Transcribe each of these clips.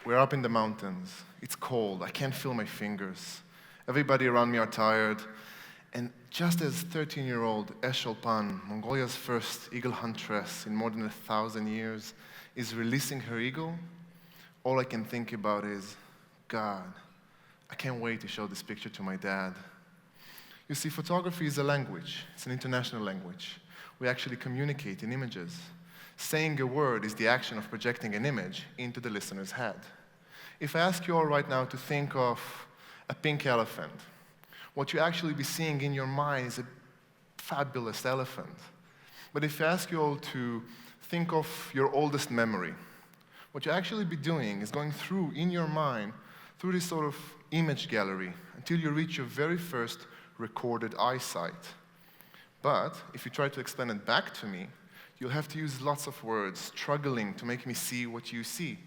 We're up in the mountains. It's cold. I can't feel my fingers. Everybody around me are tired. And just as 13-year-old Asher Svidensky, Mongolia's first eagle huntress in more than 1,000 years, is releasing her eagle, all I can think about is, God, I can't wait to show this picture to my dad. You see, photography is a language. It's an international language. We actually communicate in images. Saying a word is the action of projecting an image into the listener's head. If I ask you all right now to think of a pink elephant, what you actually be seeing in your mind is a fabulous elephant. But if I ask you all to think of your oldest memory, what you actually be doing is going through, in your mind, through this sort of image gallery until you reach your very first recorded eyesight. But if you try to explain it back to me, you'll have to use lots of words, struggling to make me see what you see.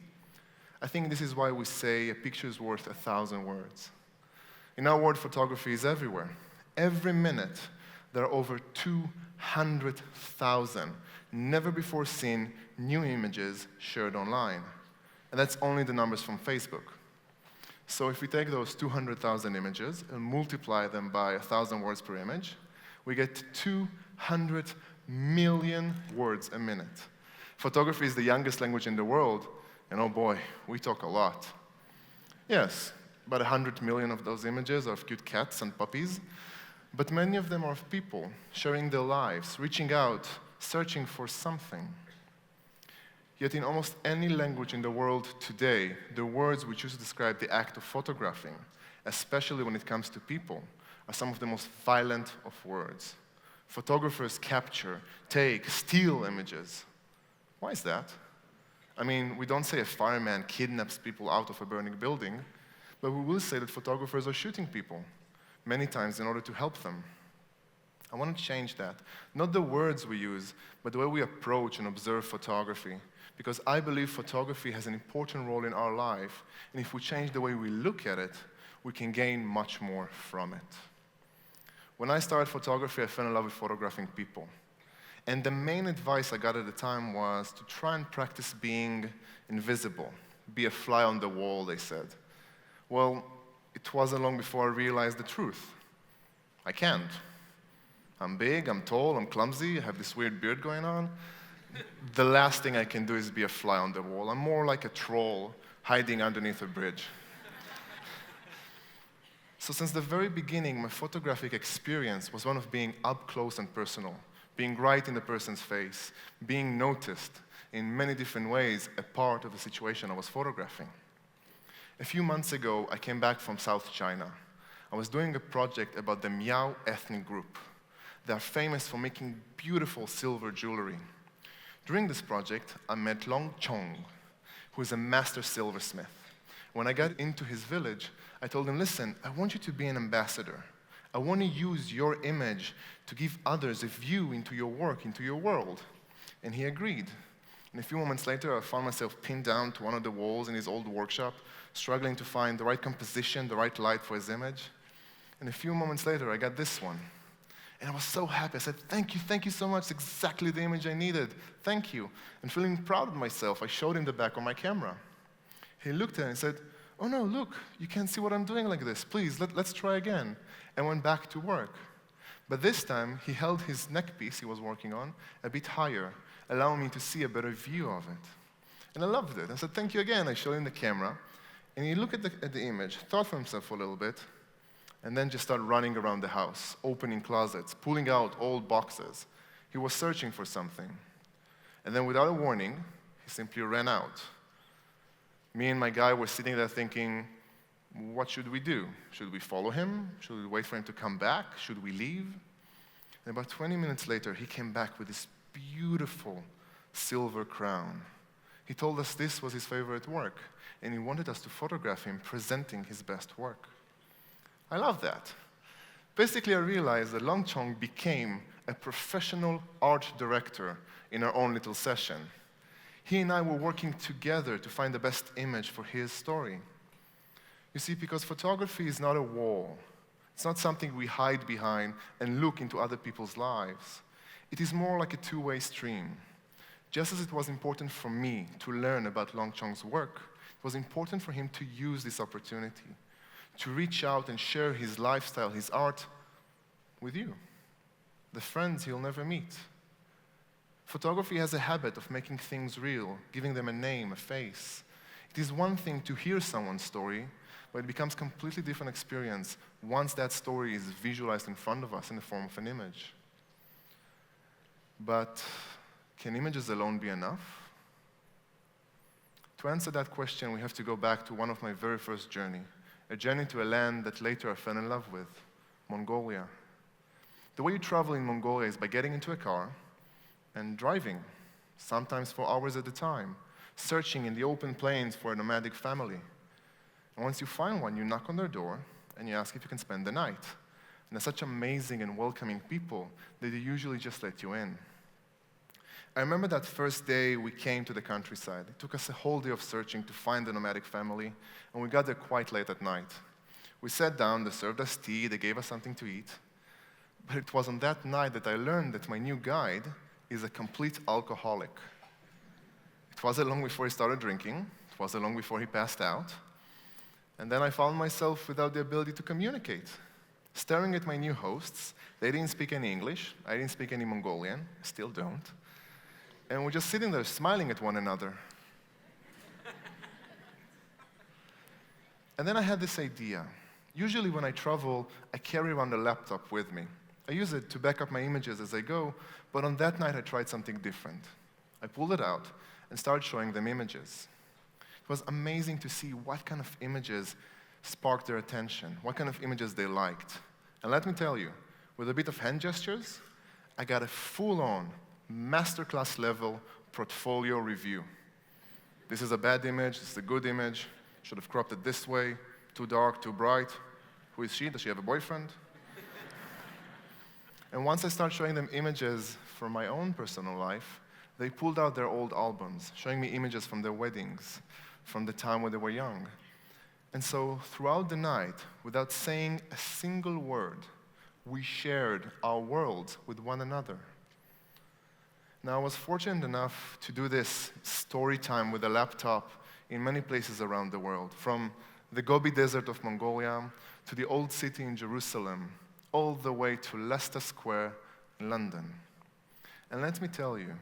I think this is why we say a picture is worth 1,000 words. In our world, photography is everywhere. Every minute, there are over 200,000 never-before-seen new images shared online. And that's only the numbers from Facebook. So if we take those 200,000 images and multiply them by 1,000 words per image, we get 200 million words a minute. Photography is the youngest language in the world, and oh boy, we talk a lot. Yes, about 100 million of those images are of cute cats and puppies, but many of them are of people sharing their lives, reaching out, searching for something. Yet in almost any language in the world today, the words we choose to describe the act of photographing, especially when it comes to people, are some of the most violent of words. Photographers capture, take, steal images. Why is that? I mean, we don't say a fireman kidnaps people out of a burning building, but we will say that photographers are shooting people, many times in order to help them. I want to change that. Not the words we use, but the way we approach and observe photography. Because I believe photography has an important role in our life, and if we change the way we look at it, we can gain much more from it. When I started photography, I fell in love with photographing people. And the main advice I got at the time was to try and practice being invisible, be a fly on the wall, they said. Well, it wasn't long before I realized the truth. I can't. I'm big, I'm tall, I'm clumsy, I have this weird beard going on. The last thing I can do is be a fly on the wall. I'm more like a troll hiding underneath a bridge. So since the very beginning, my photographic experience was one of being up close and personal, being right in the person's face, being noticed in many different ways, a part of the situation I was photographing. A few months ago, I came back from South China. I was doing a project about the Miao ethnic group. They are famous for making beautiful silver jewelry. During this project, I met Long Chong, who is a master silversmith. When I got into his village, I told him, listen, I want you to be an ambassador. I want to use your image to give others a view into your work, into your world. And he agreed. And a few moments later, I found myself pinned down to one of the walls in his old workshop, struggling to find the right composition, the right light for his image. And a few moments later, I got this one. And I was so happy. I said, thank you so much. It's exactly the image I needed. Thank you. And feeling proud of myself, I showed him the back of my camera. He looked at it and said, oh no, look, you can't see what I'm doing like this. Please, let's try again. And went back to work. But this time, he held his neck piece he was working on a bit higher, allowing me to see a better view of it. And I loved it. I said, thank you again. I showed him the camera. And he looked at the image, thought for himself for a little bit, and then just started running around the house, opening closets, pulling out old boxes. He was searching for something. And then without a warning, he simply ran out. Me and my guy were sitting there thinking, what should we do? Should we follow him? Should we wait for him to come back? Should we leave? And about 20 minutes later, he came back with this beautiful silver crown. He told us this was his favorite work, and he wanted us to photograph him presenting his best work. I love that. Basically, I realized that Long Chong became a professional art director in our own little session. He and I were working together to find the best image for his story. You see, because photography is not a wall. It's not something we hide behind and look into other people's lives. It is more like a two-way stream. Just as it was important for me to learn about Longchong's work, it was important for him to use this opportunity, to reach out and share his lifestyle, his art with you, the friends he'll never meet. Photography has a habit of making things real, giving them a name, a face. It is one thing to hear someone's story, but it becomes a completely different experience once that story is visualized in front of us in the form of an image. But can images alone be enough? To answer that question, we have to go back to one of my very first journey, a journey to a land that later I fell in love with, Mongolia. The way you travel in Mongolia is by getting into a car and driving, sometimes for hours at a time, searching in the open plains for a nomadic family. And once you find one, you knock on their door and you ask if you can spend the night. And they're such amazing and welcoming people that they usually just let you in. I remember that first day we came to the countryside. It took us a whole day of searching to find the nomadic family, and we got there quite late at night. We sat down, they served us tea, they gave us something to eat. But it was on that night that I learned that my new guide is a complete alcoholic. It wasn't long before he started drinking. It wasn't long before he passed out. And then I found myself without the ability to communicate. Staring at my new hosts, they didn't speak any English, I didn't speak any Mongolian, I still don't. And we're just sitting there smiling at one another. And then I had this idea. Usually when I travel, I carry around a laptop with me. I use it to back up my images as I go, but on that night I tried something different. I pulled it out and started showing them images. It was amazing to see what kind of images sparked their attention, what kind of images they liked. And let me tell you, with a bit of hand gestures, I got a full-on, masterclass level portfolio review. This is a bad image, this is a good image, should have cropped it this way, too dark, too bright. Who is she? Does she have a boyfriend? And once I started showing them images from my own personal life, they pulled out their old albums, showing me images from their weddings, from the time when they were young. And so throughout the night, without saying a single word, we shared our worlds with one another. Now, I was fortunate enough to do this story time with a laptop in many places around the world, from the Gobi Desert of Mongolia to the old city in Jerusalem, all the way to Leicester Square in London. And let me tell you,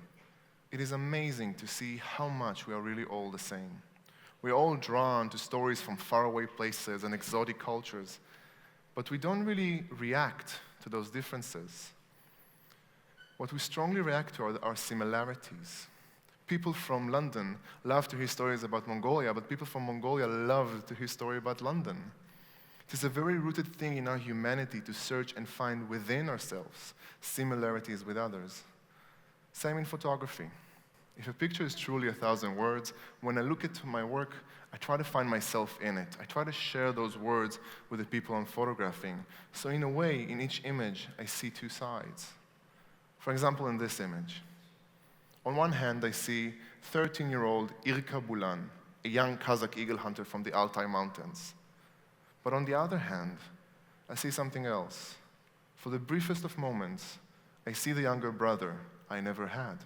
it is amazing to see how much we are really all the same. We're all drawn to stories from faraway places and exotic cultures, but we don't really react to those differences. What we strongly react to are similarities. People from London love to hear stories about Mongolia, but people from Mongolia love to hear stories about London. It is a very rooted thing in our humanity to search and find within ourselves similarities with others. Same in photography. If a picture is truly 1,000 words, when I look at my work, I try to find myself in it. I try to share those words with the people I'm photographing. So in a way, in each image, I see two sides. For example, in this image, on one hand, I see 13-year-old Irka Bulan, a young Kazakh eagle hunter from the Altai Mountains. But on the other hand, I see something else. For the briefest of moments, I see the younger brother I never had.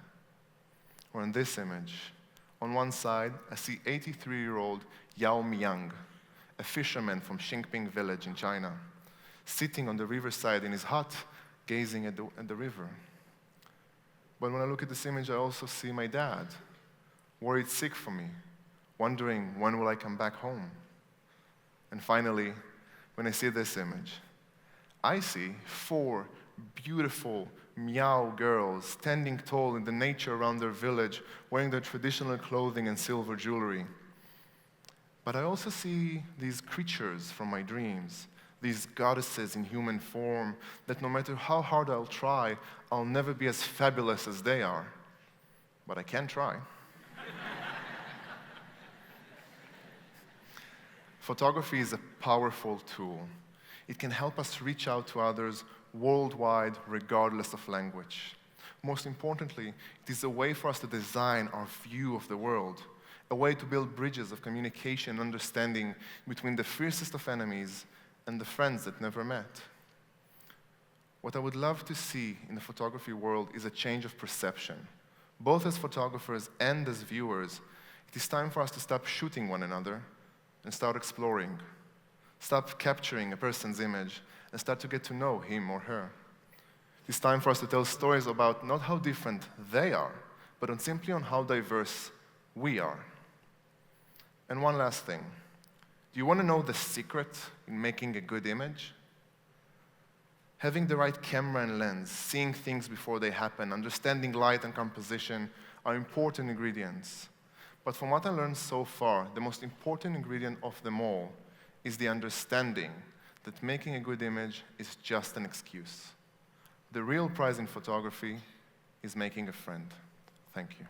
Or in this image, on one side, I see 83-year-old Yao Miyang, a fisherman from Xingping village in China, sitting on the riverside in his hut, gazing at the river. But when I look at this image, I also see my dad, worried sick for me, wondering when will I come back home. And finally, when I see this image, I see 4 beautiful Miao girls standing tall in the nature around their village, wearing their traditional clothing and silver jewelry. But I also see these creatures from my dreams, these goddesses in human form, that no matter how hard I'll try, I'll never be as fabulous as they are. But I can try. Photography is a powerful tool. It can help us reach out to others worldwide, regardless of language. Most importantly, it is a way for us to design our view of the world, a way to build bridges of communication and understanding between the fiercest of enemies and the friends that never met. What I would love to see in the photography world is a change of perception Both as photographers and as viewers, it is time for us to stop shooting one another and start exploring. Stop capturing a person's image and start to get to know him or her. It's time for us to tell stories about not how different they are, but simply on how diverse we are. And one last thing. Do you want to know the secret in making a good image? Having the right camera and lens, seeing things before they happen, understanding light and composition are important ingredients. But from what I learned so far, the most important ingredient of them all is the understanding that making a good image is just an excuse. The real prize in photography is making a friend. Thank you.